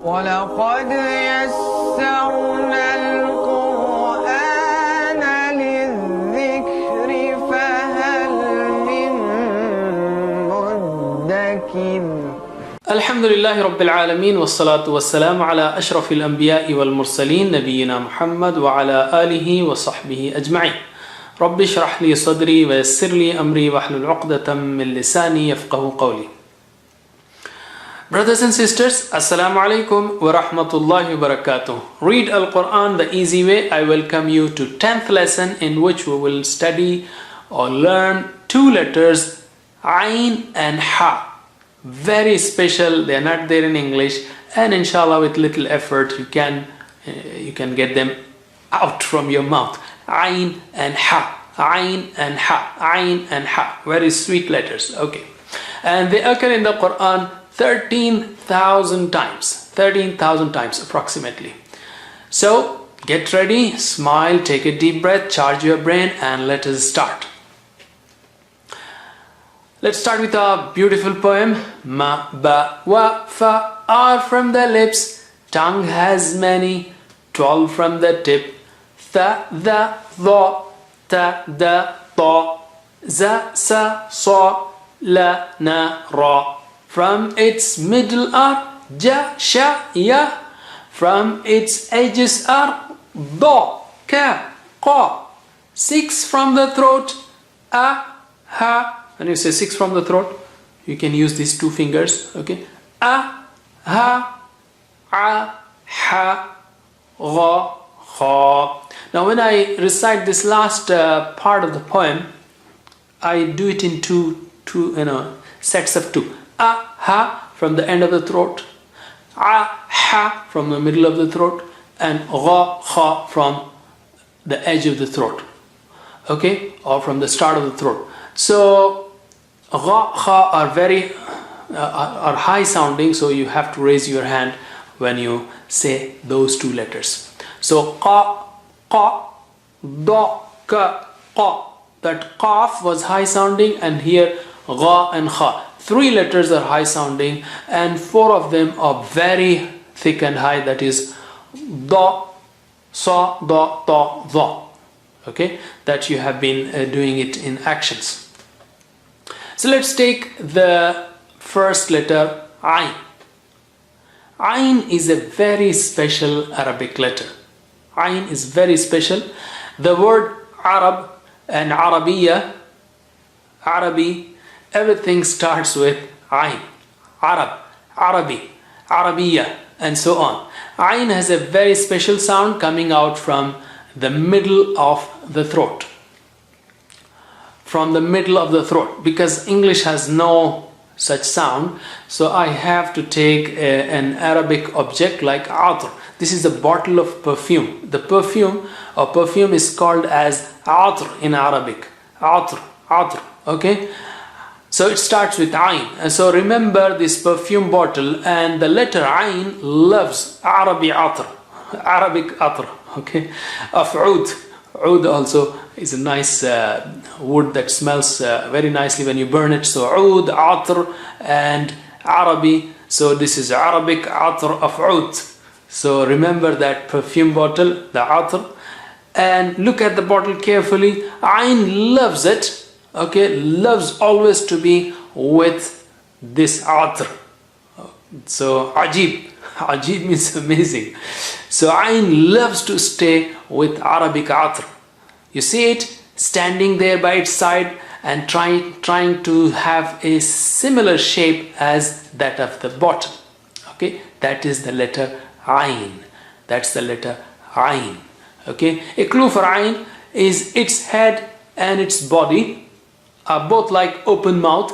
وَلَقَدْ يَسَّرْنَا الْقُرْآنَ لِلذِّكْرِ فَهَلْ مِن مُّدَّكِرٍ. الحمد لله رب العالمين والصلاة والسلام على أشرف الأنبياء والمرسلين نبينا محمد وعلى آله وصحبه أجمعين. رب اشرح لي صدري ويسر لي أمري واحلل عقدة من لساني يفقهوا قولي. Brothers and sisters, Assalamu alaikum wa rahmatullahi wa barakatuh. Read Al-Quran the easy way. I welcome you to 10th lesson in which we will study or learn two letters, Ain and Ha. Very special, they are not there in English, and inshallah with little effort you can get them out from your mouth. Ain and Ha, Ain and Ha, Ain and Ha. Very sweet letters, okay. And they occur in the Quran 13,000 times, 13,000 times approximately. So get ready, smile, take a deep breath, charge your brain, and let us start. Let's start with a beautiful poem. Ma, ba, wa, fa are from the lips. Tongue has many, 12 from the tip. Tha, the, tha, ta, da, ta. Za, sa, sa, la, na, ra. From its middle are ja, sha, ya. From its edges are da, ka, qa. 6 from the throat, a, ha. When you say 6 from the throat, you can use these two fingers, okay? A, ha, a, ha, gha, kha. Now when I recite this last part of the poem, I do it in two sets of 2. A, ha from the end of the throat, a, ha from the middle of the throat, and gha, kha from the edge of the throat, okay, or from the start of the throat. So gha, kha are are high sounding, so you have to raise your hand when you say those two letters. So qa, qa, da, ka, qa. That qaf was high sounding, and here gha and kha. 3 letters are high sounding, and 4 of them are very thick and high. That is da, sa, da, ta, dha. Okay, that you have been doing it in actions. So let's take the first letter, Ain. Ain is a very special Arabic letter. Ain is very special. The word Arab and Arabiya, Arabi, everything starts with Ain. Arab, Arabi, Arabiya, and so on. Ain has a very special sound coming out from the middle of the throat. From the middle of the throat, because English has no such sound, so I have to take an Arabic object like atr. This is a bottle of perfume. The perfume is called as atr in Arabic. Atr, atr, okay? So it starts with Ain. And so remember this perfume bottle, and the letter Ain loves Arabi atr, Arabic atr, okay? Of oud. Oud also is a nice wood that smells very nicely when you burn it. So oud, atr, and Arabi. So this is Arabic atr of oud. So remember that perfume bottle, the atr, and look at the bottle carefully. Ain loves it. Okay, loves always to be with this atr. So ajib. Ajib means amazing. So Ain loves to stay with Arabic atr. You see it standing there by its side and trying to have a similar shape as that of the bottle. Okay, that is the letter Ain. That's the letter Ain. Okay, a clue for Ain is its head and its body are both like open mouth.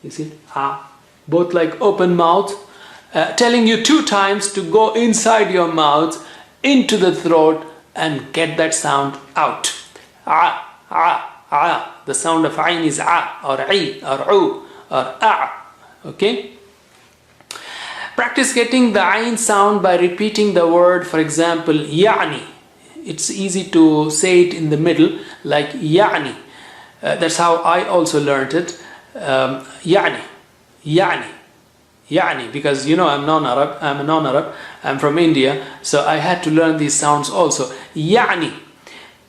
You see, both like open mouth, telling you 2 times to go inside your mouth, into the throat, and get that sound out. The sound of Ain is a, or I, or u, or a. Okay. Practice getting the Ain sound by repeating the word. For example, ya'ni. It's easy to say it in the middle, like ya'ni. That's how I also learned it. Yani, yani, يعني, because you know I'm a non-Arab, I'm from India, so I had to learn these sounds also. يعني,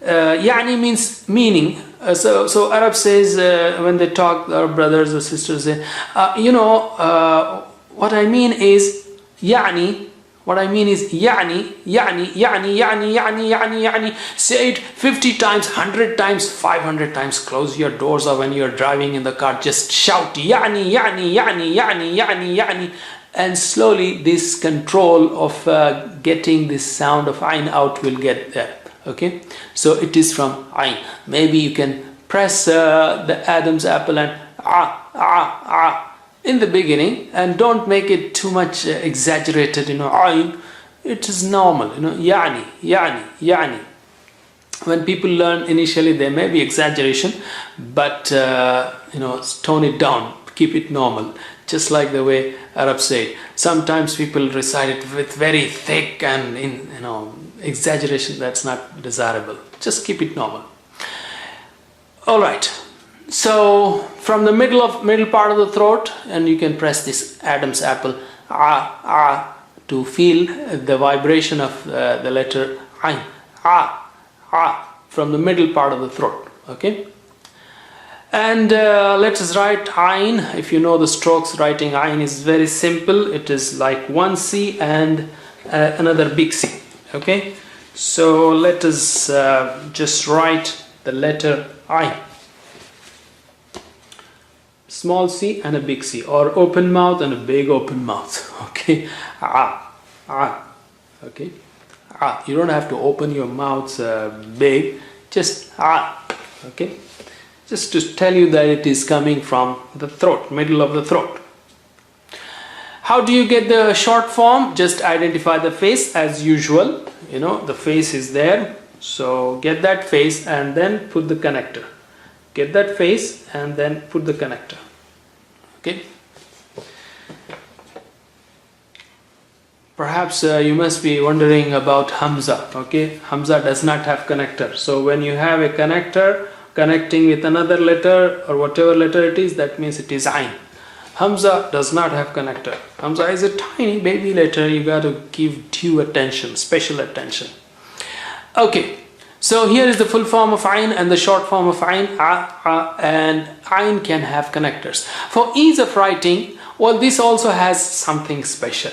يعني means meaning. So Arab says when they talk, our brothers or sisters say, what I mean is يعني. What I mean is يعني, يعني, يعني, يعني, يعني, يعني, يعني. Say it 50 times, 100 times, 500 times. Close your doors, or when you're driving in the car, just shout يعني, يعني, يعني, يعني, يعني, يعني. And slowly this control of getting this sound of ayn out will get there. Okay, so it is from ayn. Maybe you can press the Adam's apple and in the beginning, and don't make it too much exaggerated, ayn. It is normal, yani, yani, yani. When people learn initially, there may be exaggeration, but tone it down, keep it normal, just like the way Arabs say. Sometimes people recite it with very thick and exaggeration. That's not desirable. Just keep it normal. All right. So from the middle part of the throat, and you can press this Adam's apple to feel the vibration of the letter ayn. From the middle part of the throat. Okay. And let us write ayn. If you know the strokes, writing ayn is very simple. It is like one C and another big C. Okay. So let us just write the letter ayn. Small c and a big C, or open mouth and a big open mouth. Okay, okay, you don't have to open your mouth big, just okay, just to tell you that it is coming from the throat, middle of the throat. How do you get the short form? Just identify the face as usual. The face is there, so get that face and then put the connector. Get that face and then put the connector. Okay. Perhaps you must be wondering about Hamza. Okay, Hamza does not have connector. So when you have a connector connecting with another letter or whatever letter it is, that means it is ayn. Hamza does not have connector. Hamza is a tiny baby letter. You got to give due attention, special attention. Okay. So here is the full form of ayn and the short form of ayn, and ayn can have connectors. For ease of writing, well, this also has something special.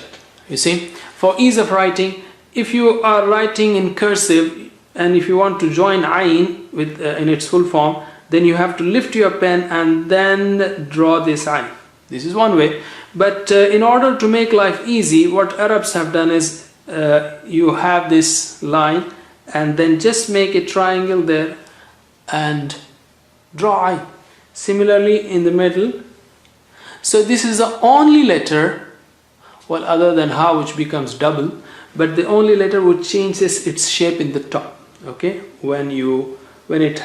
You see, for ease of writing, if you are writing in cursive and if you want to join ayn with in its full form, then you have to lift your pen and then draw this ayn. This is one way. But in order to make life easy, what Arabs have done is you have this line, and then just make a triangle there and draw ayn. Similarly in the middle. So this is the only letter, well, other than ha, which becomes double, but the only letter which changes its shape in the top. Okay, when it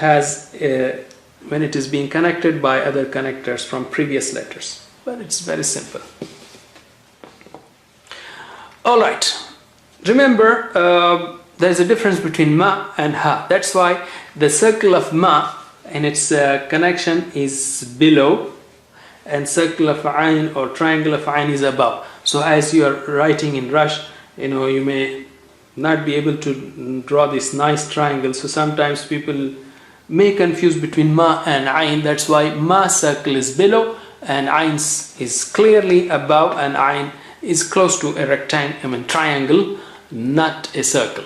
is being connected by other connectors from previous letters. But it's very simple. All right. Remember. There's a difference between ma and ha. That's why the circle of ma and its connection is below, and circle of ayn or triangle of ayn is above. So as you are writing in rush, you may not be able to draw this nice triangle. So sometimes people may confuse between ma and ayn. That's why ma circle is below and ayn is clearly above, and ayn is close to a triangle, not a circle.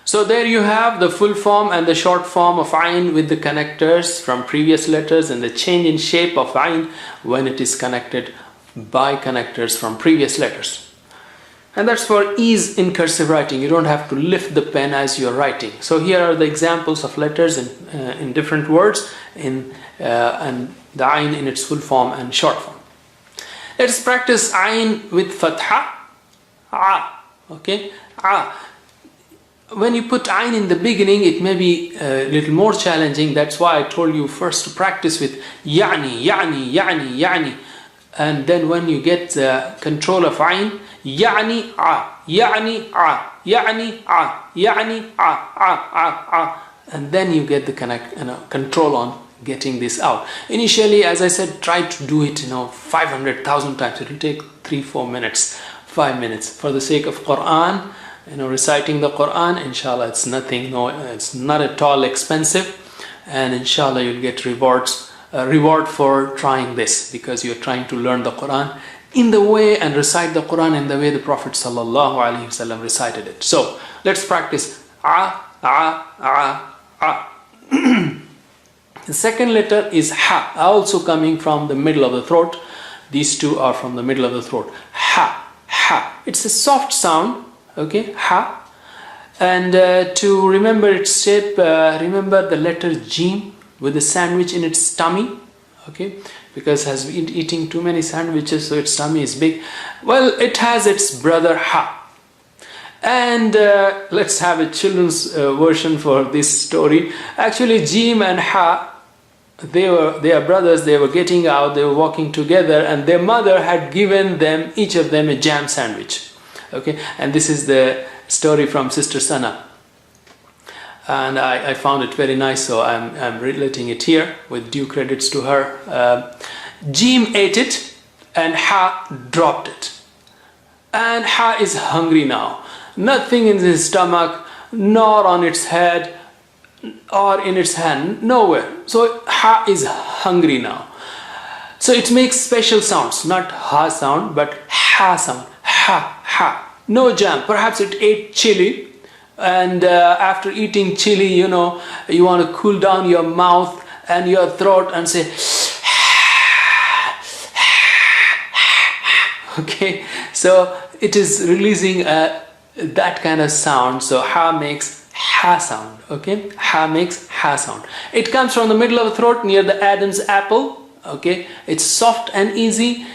So there you have the full form and the short form of ayn with the connectors from previous letters, and the change in shape of ayn when it is connected by connectors from previous letters. And that's for ease in cursive writing. You don't have to lift the pen as you're writing. So here are the examples of letters in different words and the ayn in its full form and short form. Let's practice ayn with fatha. Okay, when you put ayn in the beginning, it may be a little more challenging. That's why I told you first to practice with yani, yani, yani, yani. And then when you get control of ayn, yani, yani, yani, yani, yani, and then you get the control on getting this out. Initially, as I said, try to do it 500,000 times. It will take 3-4 minutes, 5 minutes. For the sake of Quran, reciting the Quran, inshallah, it's nothing, it's not at all expensive, and inshallah you'll get reward for trying this, because you're trying to learn the Quran in the way and recite the Quran in the way the Prophet sallallahu alaihi wasallam recited it. So let's practice The second letter is ha, also coming from the middle of the throat. These two are from the middle of the throat. Ha, ha. It's a soft sound, okay, ha. And to remember its shape, remember the letter Jim with the sandwich in its tummy, okay, because it has been eating too many sandwiches, so its tummy is big. Well, it has its brother ha. And let's have a children's version for this story. Actually, Jim and Ha, they are brothers. They were getting out, they were walking together, and their mother had given them, each of them, a jam sandwich. Okay, and this is the story from Sister Sana. And I found it very nice, so I'm relating it here with due credits to her. Jim ate it, and Ha dropped it. And Ha is hungry now. Nothing in his stomach, nor on its head, or in its hand, nowhere. So Ha is hungry now. So it makes special sounds, not Ha sound, but Ha sound. Ha, ha. No jam. Perhaps it ate chili, and after eating chili, you want to cool down your mouth and your throat and say, okay. So it is releasing that kind of sound. So Ha makes Ha sound, okay? Ha makes Ha sound. It comes from the middle of the throat near the Adam's apple, okay? It's soft and easy.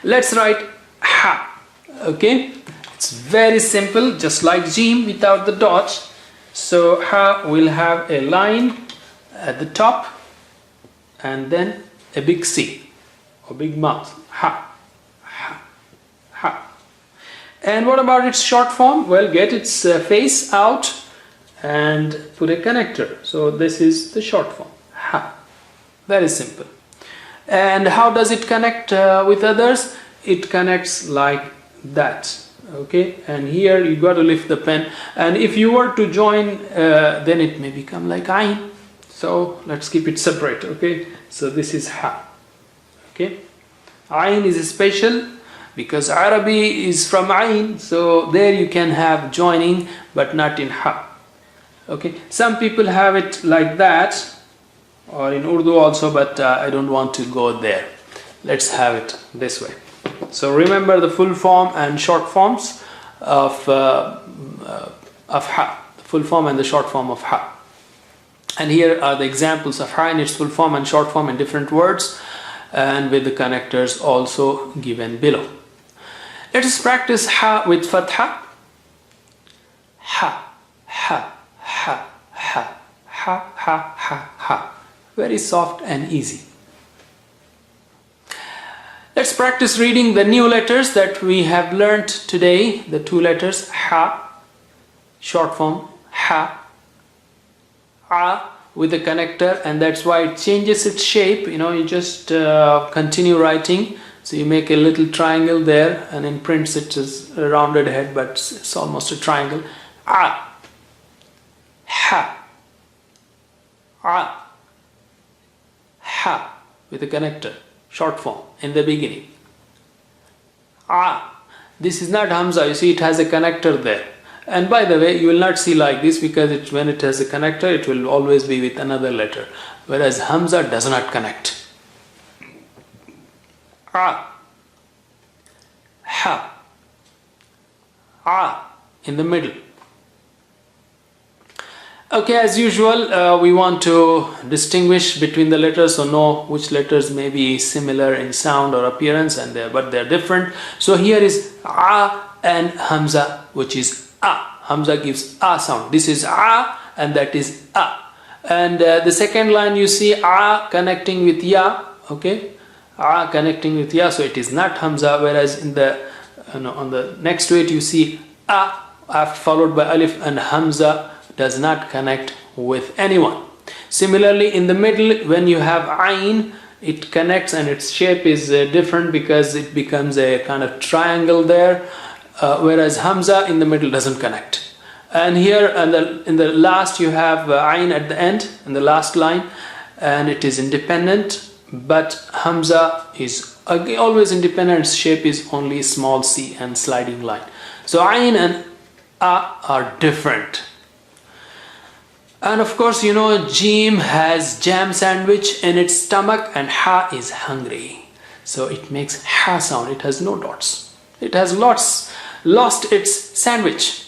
Let's write Ha, okay? It's very simple, just like Jim without the dots. So Ha will have a line at the top and then a big C or big mouth. Ha, ha, ha. And what about its short form? Well, get its face out and put a connector. So this is the short form, Ha. Very simple. And how does it connect with others? It connects like that, okay? And here you got to lift the pen. And if you were to join, then it may become like Ain. So let's keep it separate, okay? So this is Ha, okay? Ain is special, because Arabic is from Ain, so there you can have joining, but not in Ha. Okay, some people have it like that, or in Urdu also, but I don't want to go there. Let's have it this way. So remember the full form and short forms of Ha, the full form and the short form of Ha. And here are the examples of Ha in its full form and short form in different words, and with the connectors also given below. Let us practice Ha with Fatha. Ha, ha, ha, ha, ha, ha, ha, ha. Very soft and easy. Let's practice reading the new letters that we have learnt today. The two letters Ha, short form Ha, A with the connector, and that's why it changes its shape. You just continue writing. So you make a little triangle there, and in prints it is a rounded head, but it's almost a triangle. A, Ha, A, Ha with a connector, short form in the beginning. A. This is not Hamza, you see it has a connector there. And by the way, you will not see like this, because when it has a connector, it will always be with another letter. Whereas Hamza does not connect. A, Ha, A in the middle. Okay, as usual, we want to distinguish between the letters, so know which letters may be similar in sound or appearance, but they're different. So here is A and Hamza, which is A. Hamza gives A sound. This is A and that is A. And the second line you see A connecting with Ya, okay? A connecting with Ya, so it is not Hamza, whereas in the on the next to it you see A followed by Alif, and Hamza does not connect with anyone. Similarly, in the middle, when you have Ain, it connects and its shape is different because it becomes a kind of triangle there, whereas Hamza in the middle doesn't connect. And here in the last you have Ain at the end, in the last line, and it is independent, but Hamza is always independent. Its shape is only small c and sliding line. So Ain and A are different. And of course, you know, Jim has jam sandwich in its stomach, and Ha is hungry. So it makes Ha sound. It has no dots. It has lost its sandwich.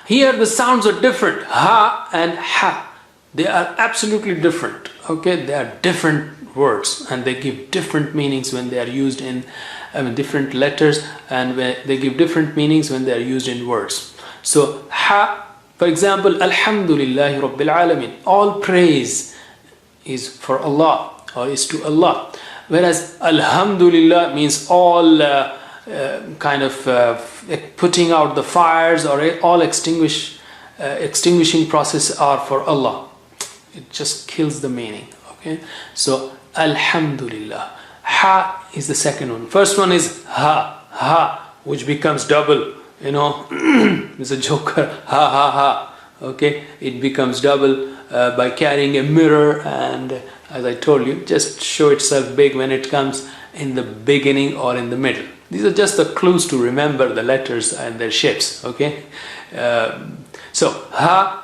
Here the sounds are different. Ha and Ha. They are absolutely different. Okay, they are different words, and they give different meanings when they are used in different letters, and they give different meanings when they are used in words. So Ha, for example, Alhamdulillahi Rabbil Alamin. All praise is for Allah, or is to Allah. Whereas Alhamdulillah means all putting out the fires, or all extinguishing process are for Allah. It just kills the meaning. Okay, so Alhamdulillah. Ha is the second one. First one is Ha, which becomes double. You know, it's a joker. Ha. Okay, it becomes double by carrying a mirror, and as I told you, just show itself big when it comes in the beginning or in the middle. These are just the clues to remember the letters and their shapes. Okay, so Ha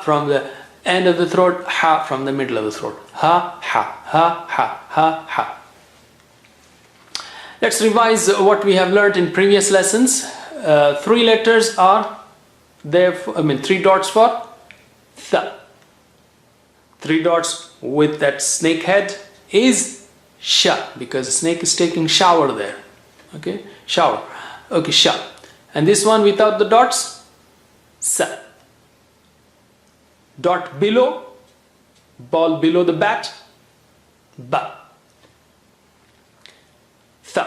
from the end of the throat, Ha from the middle of the throat. Ha. Let's revise what we have learned in previous lessons. 3 letters are there, 3 dots for Th. 3 dots with that snake head is Sha, because the snake is taking shower there. Okay, shower. Okay, Sha. And this one without the dots, Sa. Dot below, ball below the bat, Ba. Th.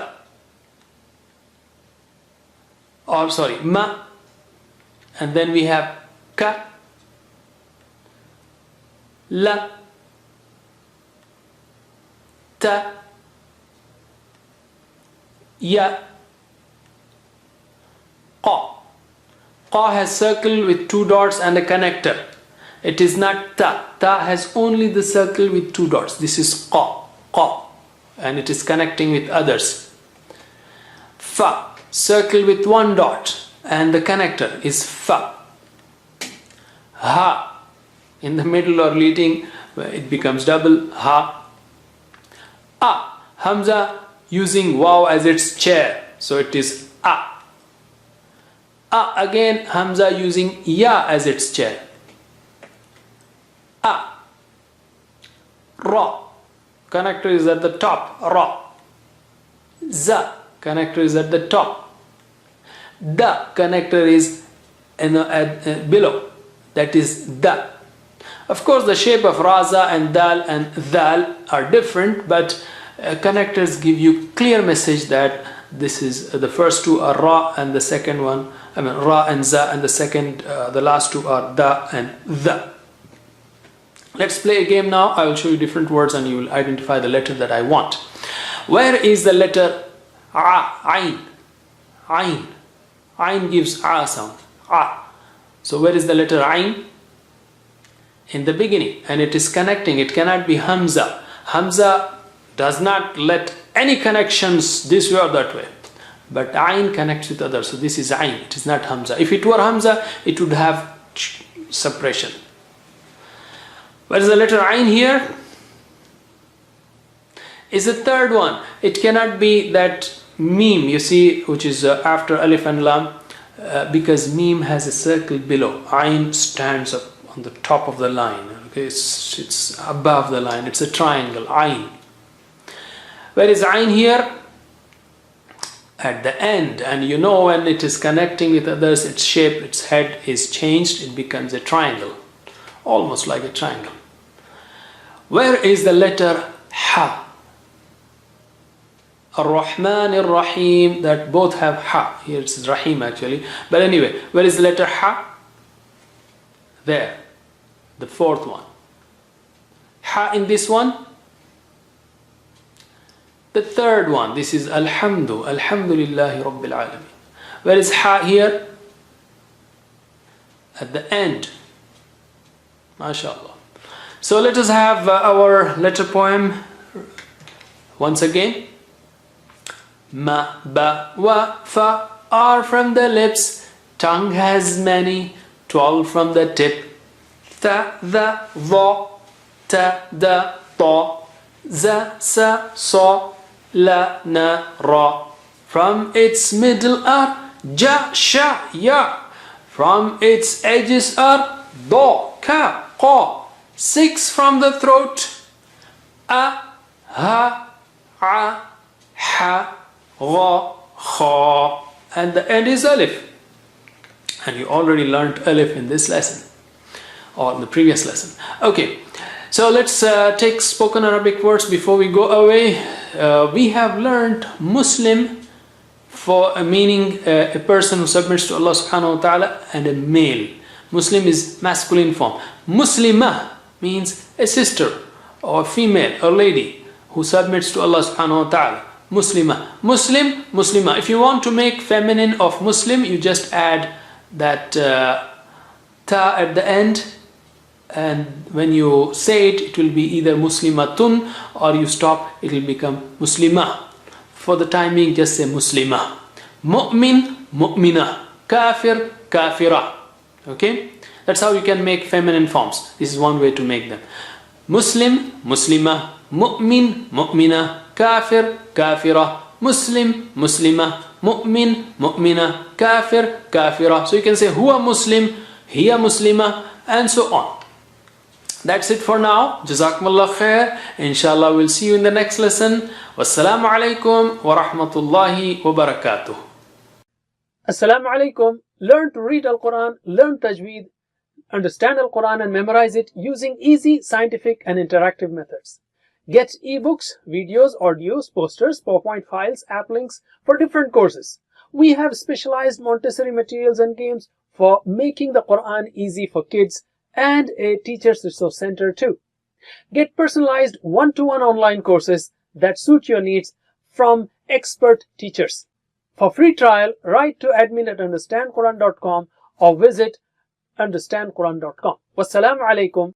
Or sorry, Ma. And then we have Ka, La, Ta, Ya, Qa. Qa has circle with 2 dots and a connector. It is not Ta. Ta has only the circle with 2 dots. This is Qa, and it is connecting with others. Fa, circle with 1 dot, and the connector is Fa. Ha, in the middle or leading, it becomes double, Ha. A, Hamza using Waw as its chair, so it is A. A, again Hamza using Ya as its chair. A. Ra, connector is at the top, Ra. Za, connector is at the top. Da, connector is below, that is Da. Of course, the shape of Raza and Dal and Dal are different, but connectors give you clear message that this is the first 2 are Ra, and the second one, Ra and Za, and the last 2 are Da and The. Let's play a game now. I will show you different words and you will identify the letter that I want. Where is the letter A? Ain. Ain gives A sound. A. So where is the letter Ain? In the beginning, and it is connecting. It cannot be Hamza. Hamza does not let any connections this way or that way. But Ain connects with others. So this is Ain. It is not Hamza. If it were Hamza, it would have suppression. Where is the letter Ain here? Is the third one. It cannot be that Mim, you see, which is after Alif and Lam, because Mim has a circle below. Ain stands up on the top of the line. Okay, it's above the line. It's a triangle. Ain. Where is Ain here? At the end. And you know, when it is connecting with others, its shape, its head is changed. It becomes a triangle. Almost like a triangle. Where is the letter Ha? Ar-Rahman Ar-Rahim, that both have ha. Here it's Rahim actually. But anyway, where is the letter ha? There. The fourth one. Ha in this one. The third one. This is Alhamdu. Alhamdulillahi Rabbil Alameen. Where is ha here? At the end. MashaAllah. So let us have our letter poem once again. Ma, ba, wa, fa are from the lips. Tongue has many, 12 from the tip. Tha, the, dha, ta, da, ta, za, sa, sa, la, na, ra. From its middle are ja, sha, ya. From its edges are da, ka, qa. 6 from the throat. A, ha, a, ha, gha, kha. And the end is alif. And you already learned alif in this lesson or in the previous lesson. Okay, so let's take spoken Arabic words before we go away. We have learned Muslim for a meaning a person who submits to Allah subhanahu wa ta'ala, and a male. Muslim is masculine form. Muslimah means a sister or a female or lady who submits to Allah subhanahu wa ta'ala. Muslimah. Muslim, Muslimah. If you want to make feminine of Muslim, you just add that ta at the end, and when you say it, it will be either Muslimatun, or you stop, it will become Muslimah. For the time being, just say Muslimah. Mu'min, Mu'minah. Kafir, Kafirah. Okay? That's how you can make feminine forms. This is one way to make them. Muslim, Muslimah. Mu'min, Mu'minah. Kafir, Kafirah. Muslim, Muslimah. Mu'min, Mu'minah. Kafir, Kafirah. So you can say Huwa Muslim, Hiya Muslimah, and so on. That's it for now. Jazakumullah khair. Inshallah we'll see you in the next lesson. Wassalamu alaikum wa rahmatullahi wa barakatuh. Assalamu alaikum. Learn to read Al-Quran, learn Tajweed, understand Al-Quran and memorize it using easy, scientific and interactive methods. Get ebooks, videos, audios, posters, PowerPoint files, app links for different courses. We have specialized Montessori materials and games for making the Quran easy for kids, and a Teachers Resource Center too. Get personalized one-to-one online courses that suit your needs from expert teachers. For free trial, write to admin@understandquran.com or visit understandquran.com. Wassalamu alaikum.